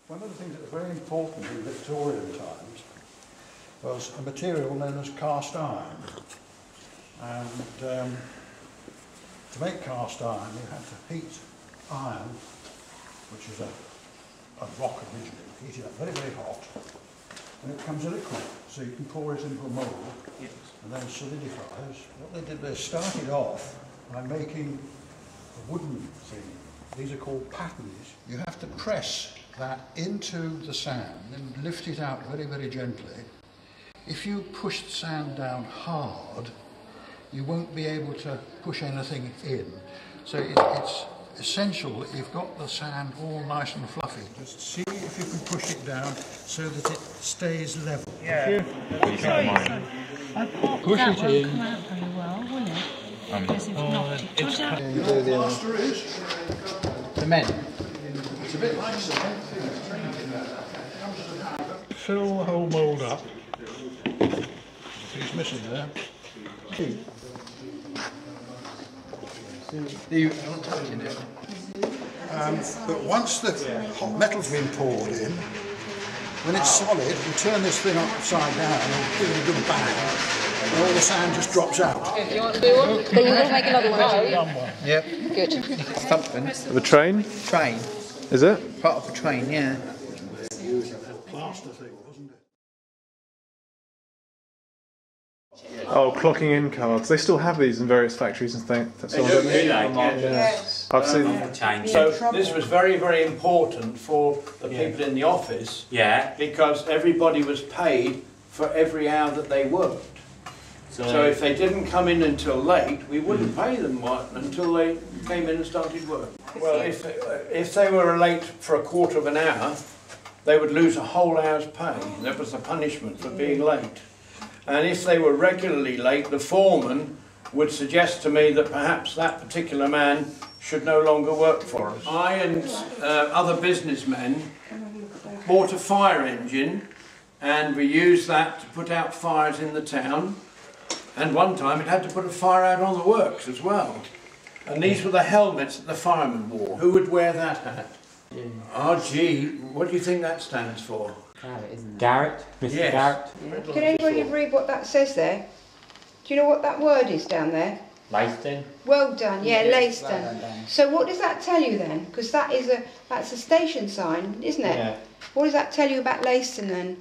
One of the things that was very important in Victorian times was a material known as cast iron. And to make cast iron you had to heat iron, which is a rock originally, heat it up very, very hot, and it becomes a liquid. So you can pour it into a mould, yes, and then solidifies. What they did, they started off by making a wooden thing. These are called patterns. You have to press that into the sand and lift it out very, very gently. If you push the sand down hard, you won't be able to push anything in. So it's essential that you've got the sand all nice and fluffy. Just see if you can push it down so that it stays level. Yeah. Sorry. Push That it won't in. come out very well, will it? Because you've knocked it. You know what plaster is? Cement. It's a bit like cement. Fill the whole mould up. He's missing there. You aren't touching it. But once the hot metal's been poured in, when it's solid, you turn this thing upside down and give it a good bang, and all the sand just drops out. Do you want to do one? Then you want to make another one? Yep. Good. Something. The train? Train. Is it? Part of the train, yeah. Plaster thing, wasn't it? Oh, clocking in cards. They still have these in various factories and things. That's all. Yes. I've seen them. So this was very, very important for the people in the office. Yeah. Because everybody was paid for every hour that they worked. So if they didn't come in until late, we wouldn't pay them until they came in and started work. Well, if they were late for a quarter of an hour, they would lose a whole hour's pay. That was the punishment for being late. And if they were regularly late, the foreman would suggest to me that perhaps that particular man should no longer work for us. I and other businessmen bought a fire engine, and we used that to put out fires in the town. And one time it had to put a fire out on the works as well. And these were the helmets that the firemen wore. Who would wear that hat? RG, what do you think that stands for? Garrett, isn't it? Garrett? Mr. Yes. Garrett? Can anybody read what that says there? Do you know what that word is down there? Leiston? Well done, yeah, Leiston. So what does that tell you then? Because that's a station sign, isn't it? Yeah. What does that tell you about Leiston then?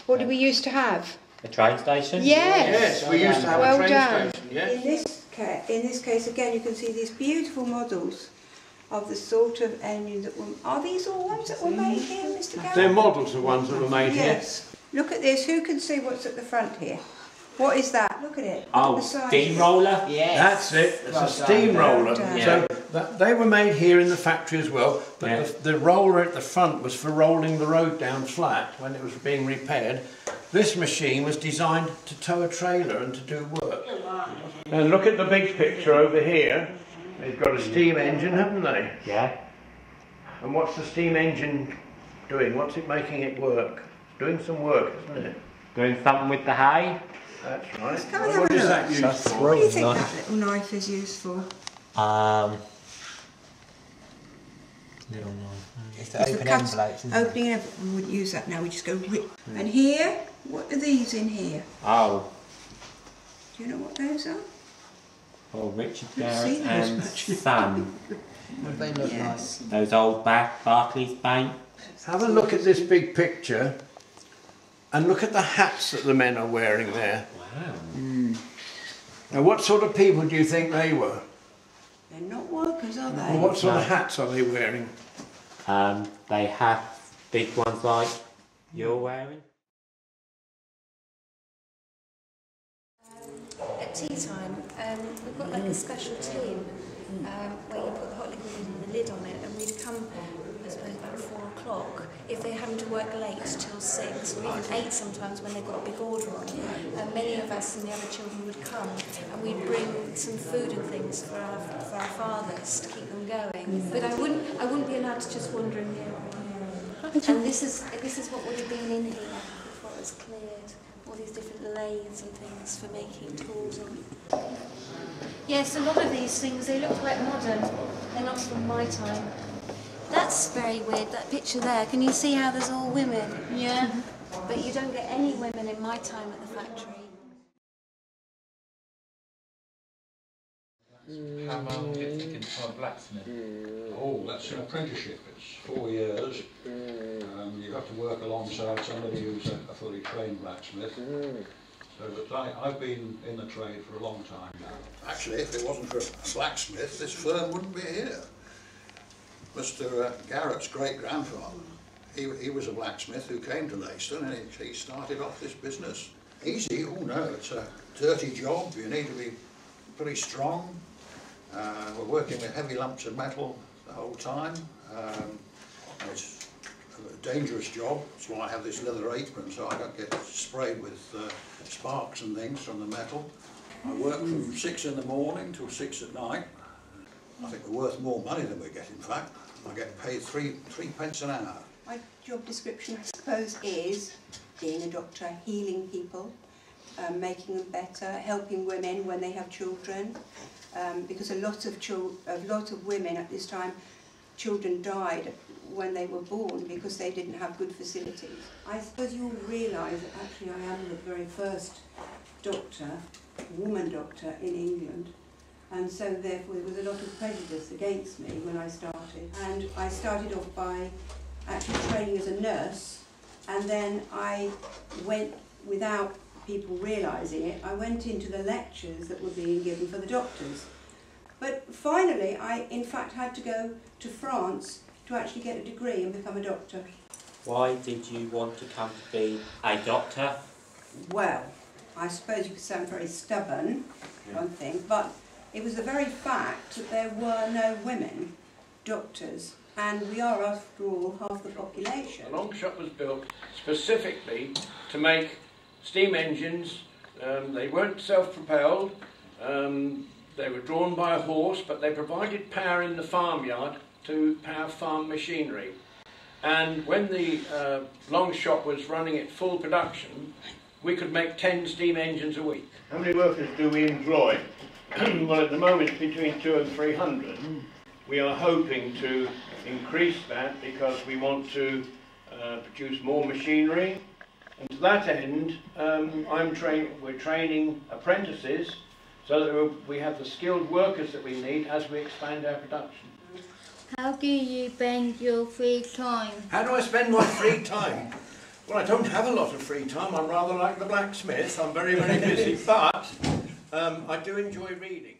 What did we used to have? A train station? Yes. Yes, we used to have Well a train done. station, yes. In this case again you can see these beautiful models of the sort of engine that were... Are these all ones that were made here, Mr. Garrett? They're models of ones that were made Yes. Look at this, who can see what's at the front here? What is that? Look at it. Oh, The size. steamroller? Yes. That's it, it's a steamroller. done. So they were made here in the factory as well, but Yeah. the roller at the front was for rolling the road down flat when it was being repaired. This machine was designed to tow a trailer and to do work. And look at the big picture over here. They've got a steam engine, haven't they? Yeah. And what's the steam engine doing? What's it making it work? Doing some work, isn't it? Doing something with the hay? That's right. Come and have What a is look. that used for? What do you think that little knife is used for? Little knife. It's for opening envelopes. We wouldn't use that now, we just go rip. And here, what are these in here? Oh. Do you know what those are? Oh, Richard I've seen Garrett those and much. Son. They look Yes. Those old Barclays paint. Have a look at this big picture and look at the hats that the men are wearing there. Wow. Now what sort of people do you think they were? They're not workers, are they? Well, what sort of hats are they wearing? They have Big ones like you're wearing? At tea time, we've got like a special tin where you put the hot liquid in the lid on it, and we'd come, I suppose, about 4 o'clock if they're having to work late till 6 or even 8 sometimes when they've got a big order on. Many of us and the other children would come, and we'd bring some food and things for our fathers to keep them going. But I wouldn't be allowed to just wander in here. And this is what would have been in here before it was cleared. All these different lathes and things for making tools on. Yes, a lot of these things, they look quite modern. They're not from my time. That's very weird, that picture there. Can you see how there's all women? Yeah. But you don't get any women in my time at the factory. How long did it take you to become a blacksmith? Oh, that's an apprenticeship. It's 4 years. You have to work alongside somebody who's a fully trained blacksmith. So, but I've been in the trade for a long time now. Actually, if it wasn't for a blacksmith, this firm wouldn't be here. Mr. Garrett's great-grandfather, he was a blacksmith who came to Leiston, and he started off this business. Easy? Oh no, it's a dirty job. You need to be pretty strong. We're working with heavy lumps of metal the whole time. It's a dangerous job. That's why I have this leather apron, so I don't get sprayed with sparks and things from the metal. I work from 6 in the morning till 6 at night. I think we're worth more money than we get, in fact. I get paid three pence an hour. My job description, I suppose, is being a doctor, healing people, making them better, helping women when they have children, because a lot of women at this time, children died when they were born because they didn't have good facilities. I suppose you'll realise that actually I am the very first doctor, woman doctor in England, and so therefore there was a lot of prejudice against me when I started. And I started off by actually training as a nurse, and then I went, without people realising it, I went into the lectures that were being given for the doctors. But finally I in fact had to go to France to actually get a degree and become a doctor. Why did you want to come to be a doctor? Well, I suppose you could sound very stubborn, one thing, but it was the very fact that there were no women doctors, and we are, after all, half the population. The long shop was built specifically to make steam engines. They weren't self-propelled, they were drawn by a horse, but they provided power in the farmyard to power farm machinery. And when the long shop was running at full production, we could make 10 steam engines a week. How many workers do we employ? Well, at the moment between 200 and 300. We are hoping to increase that because we want to produce more machinery. And to that end, we're training apprentices so that we have the skilled workers that we need as we expand our production. How do you spend your free time? How do I spend my free time? Well, I don't have a lot of free time. I'm rather like the blacksmith. I'm very, very busy, but I do enjoy reading.